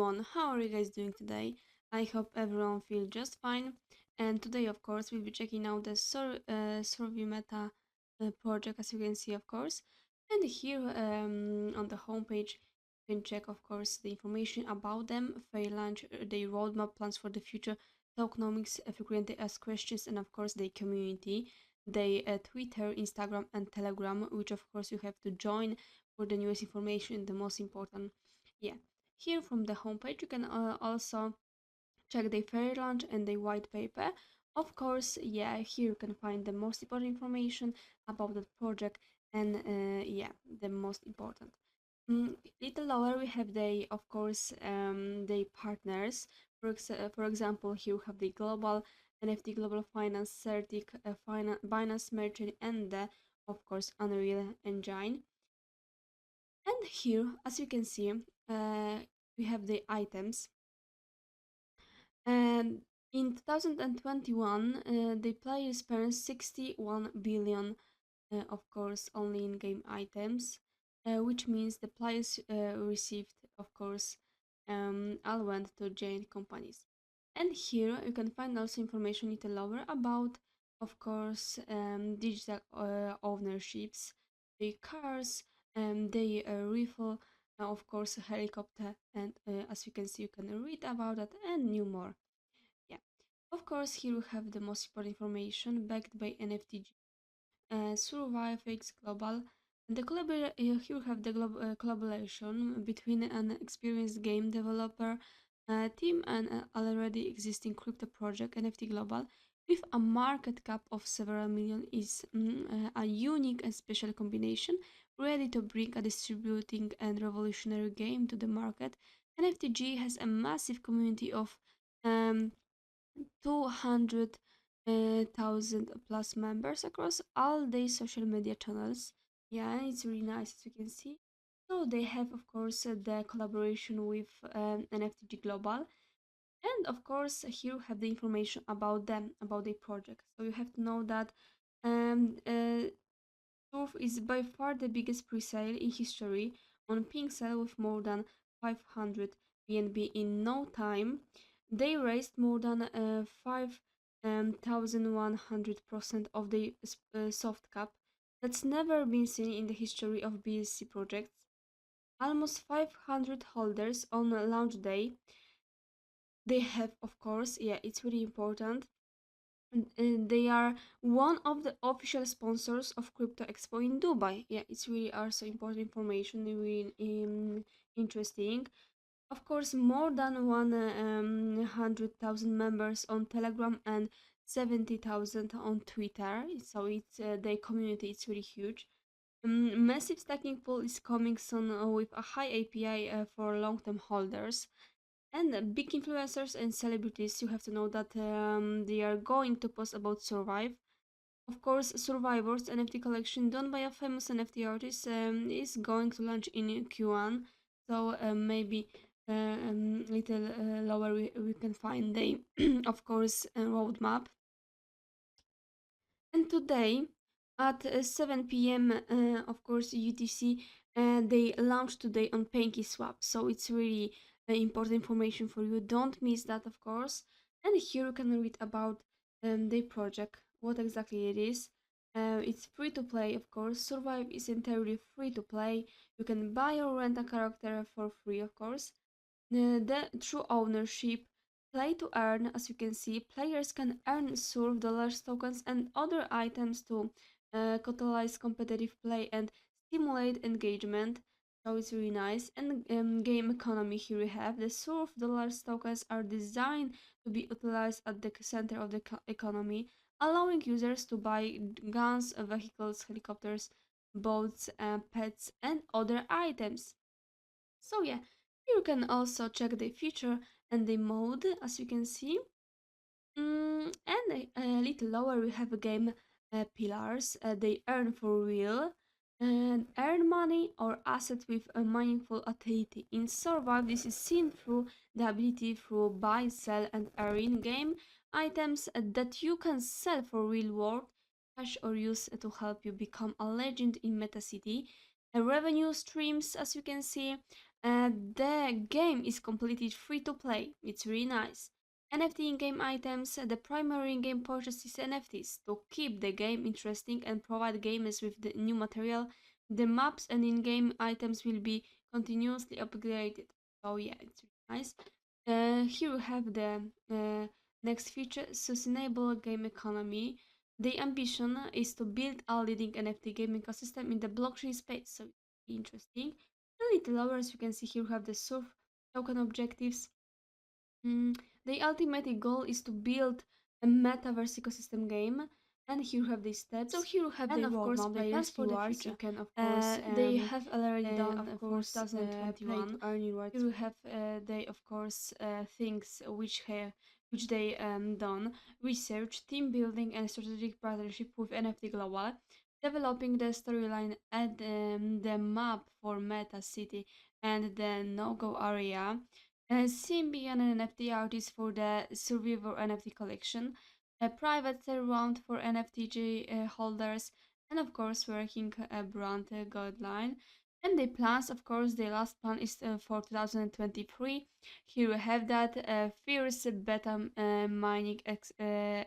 everyone, how are you guys doing today? I hope everyone feels just fine. And today, of course, we'll be checking out the Survey Meta project, as you can see, of course. And here on the homepage, you can check, of course, the information about them, fair launch, their roadmap, plans for the future, tokenomics, frequently asked questions, and of course, their community, their Twitter, Instagram, and Telegram, which of course you have to join for the newest information, the most important. Yeah, here from the homepage you can also check the fair launch and the white paper. Of course, yeah, here you can find the most important information about the project and yeah, the most important. Little lower we have the, of course, the partners. For example, here we have the global NFT, global finance, Certic, Binance Merchant, and the, of course, Unreal Engine. And here, as you can see, we have the items. And in 2021, the players spent 61 billion, of course, only in game items, which means the players received, of course, all went to giant companies. And here you can find also information little lower about, of course, digital ownerships, the cars, the rifle, of course, a helicopter, and as you can see, you can read about that and new more. Yeah, of course, here we have the most important information backed by NFTG, Survivex Global. The here we have the collaboration between an experienced game developer team and an already existing crypto project, NFT Global, with a market cap of several million, is a unique and special combination, ready to bring a distributing and revolutionary game to the market. NFTG has a massive community of um, 200,000 plus members across all their social media channels. Yeah, it's really nice, as you can see. So they have, of course, the collaboration with NFTG Global, and of course here you have the information about them, about their project. So you have to know that um, uh, Surf is by far the biggest pre-sale in history on pink sale with more than 500 BNB in no time. They raised more than 5,100% of the soft cap. That's never been seen in the history of BSC projects. Almost 500 holders on launch day. They have, of course, yeah, it's really important. They are one of the official sponsors of Crypto Expo in Dubai. Yeah, it's really also important information, really interesting. Of course, more than 100,000 members on Telegram and 70,000 on Twitter. So it's the community. It's really huge. Massive stacking pool is coming soon with a high API for long-term holders. And big influencers and celebrities, you have to know that they are going to post about Survive. Of course, Survivors NFT collection done by a famous NFT artist is going to launch in Q1. So maybe little lower we can find the, of course, roadmap. And today at 7 p.m., of course, UTC, they launched today on PancakeSwap. So it's really important information for you. Don't miss that, of course. And here you can read about the project, what exactly it is. It's free to play, of course. Survive is entirely free to play. You can buy or rent a character for free, of course. The true ownership, play to earn. As you can see, players can earn surf dollars, tokens, and other items to catalyze competitive play and stimulate engagement. So it's really nice. And game economy, here we have the surf dollars tokens are designed to be utilized at the center of the economy, allowing users to buy guns, vehicles, helicopters, boats, pets, and other items. So yeah, you can also check the feature and the mode, as you can see. And a little lower we have a game pillars. They earn for real and earn money or assets with a meaningful utility. In Survive, this is seen through the ability to buy, sell, and earn game items that you can sell for real world cash or use to help you become a legend in Meta City. Revenue streams, as you can see, The game is completely free to play. It's really nice. NFT in-game items. The primary in-game purchase is NFTs to keep the game interesting and provide gamers with the new material. The maps and in-game items will be continuously upgraded. So yeah, it's really nice. Here we have the next feature: sustainable game economy. The ambition is to build a leading NFT game ecosystem in the blockchain space. So it's interesting. A little lower, as you can see here, we have the surf token objectives. The ultimate goal is to build a metaverse ecosystem game, and here you have the steps. So here you have And the of course, roadmap, the plans players' for the rewards. You future. can, of course, They have already done of for course, play to 2021. earn Here rewards. we have they of course things which they done: research, team building, and strategic partnership with NFT Global, developing the storyline and the map for Meta City and the no-go area, Symbian NFT artist for the Survivor NFT collection, a private sale round for NFTG holders, and of course working brand guideline. And the plans, of course, the last plan is for 2023. Here we have that fierce beta mining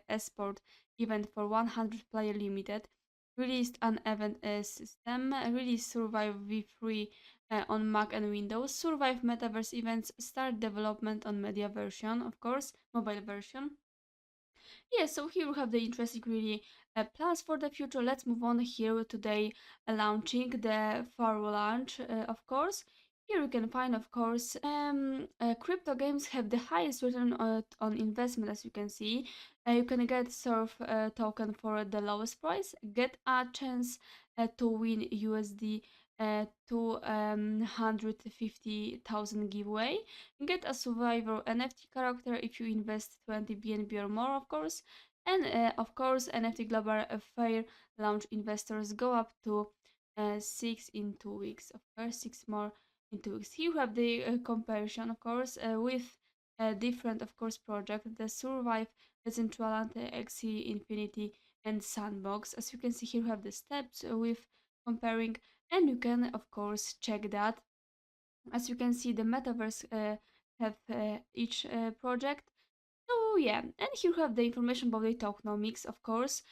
esport event for 100 player limited. Released an event system, released Survive V3 on Mac and Windows. Survive Metaverse events start development on media version, of course, mobile version. Yeah, so here we have the interesting really plans for the future. Let's move on here today, launching the Far launch, of course. Here you can find, of course, crypto games have the highest return on investment, as you can see. You can get Surf token for the lowest price, get a chance to win USD 250,000 giveaway, get a Survivor NFT character if you invest 20 BNB or more, of course. And of course, NFT Global Fair launch investors go up to 6 in 2 weeks. Of course, 6 more in 2 weeks. Here you have the comparison, of course, with different, of course, projects: the Survive, Decentraland, XE, Infinity, and Sandbox. As you can see here, you have the steps with comparing, and you can, of course, check that. As you can see, the metaverse have each project. So yeah, and here you have the information about the tokenomics, of course,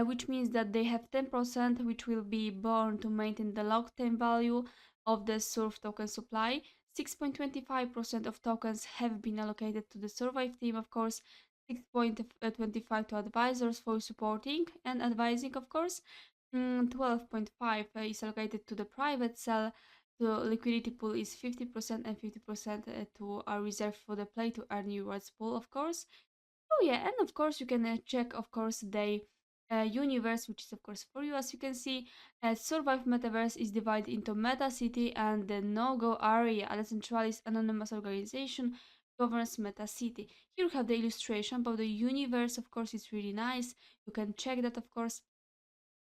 which means that they have 10% which will be born to maintain the long-term value of the surf token supply. 6.25% of tokens have been allocated to the survive team, of course. 6.25 to advisors for supporting and advising, of course. 12.5 is allocated to the private cell. The liquidity pool is 50% and 50% to a reserve for the play to earn rewards pool, of course. Oh yeah, and of course you can check, of course, the universe, which is of course for you. As you can see, Survive Metaverse is divided into Meta City and the No-Go area. A decentralized anonymous organization governs Meta City. Here you have the illustration about the universe. Of course, it's really nice. You can check that, of course.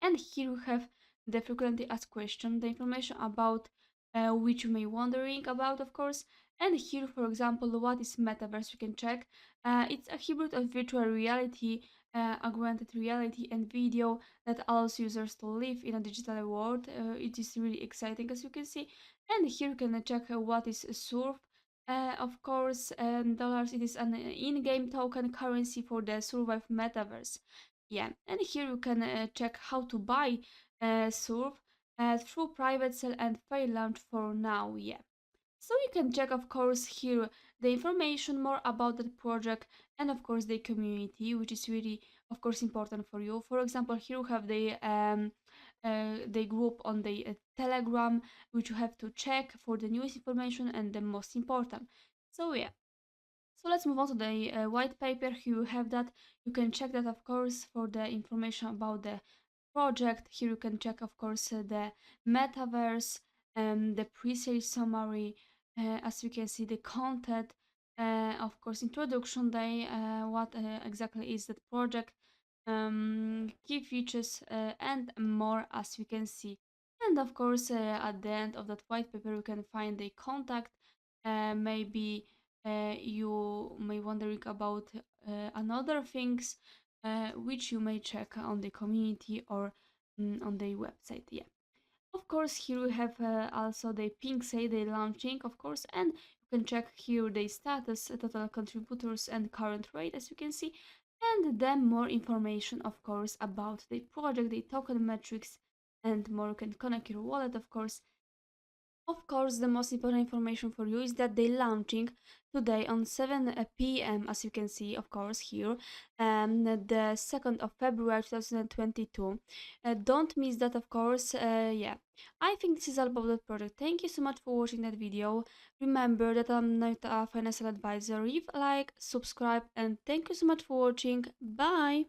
And here we have the frequently asked question, the information about which you may wondering about, of course. And here, for example, what is metaverse? You can check. It's a hybrid of virtual reality, augmented reality, and video that allows users to live in a digital world. It is really exciting, as you can see. And here you can check what is Surf. Of course, dollars. It is an in-game token currency for the Survive metaverse. Yeah, and here you can check how to buy Surf through private sale and fair launch for now. Yeah. So you can check, of course, here the information more about the project and, of course, the community, which is really, of course, important for you. For example, here you have the group on the Telegram, which you have to check for the newest information and the most important. So yeah. So let's move on to the white paper. Here you have that. You can check that, of course, for the information about the project. Here you can check, of course, the metaverse, the pre-sale summary. As you can see, the content, of course, introduction day, what exactly is that project, key features, and more, as you can see. And of course, at the end of that white paper, you can find the contact. Maybe you may wondering about another things which you may check on the community or on the website. Yeah. Of course, here we have also the pink say they launching, of course, and you can check here the status, total contributors, and current rate, as you can see, and then more information, of course, about the project, the token metrics, and more. You can connect your wallet, of course. Of course, the most important information for you is that they're launching today on 7 p.m. as you can see, of course, here, the 2nd of February 2022. Don't miss that, of course. Yeah, I think this is all about the project. Thank you so much for watching that video. Remember that I'm not a financial advisor. Leave a like, subscribe, and thank you so much for watching. Bye!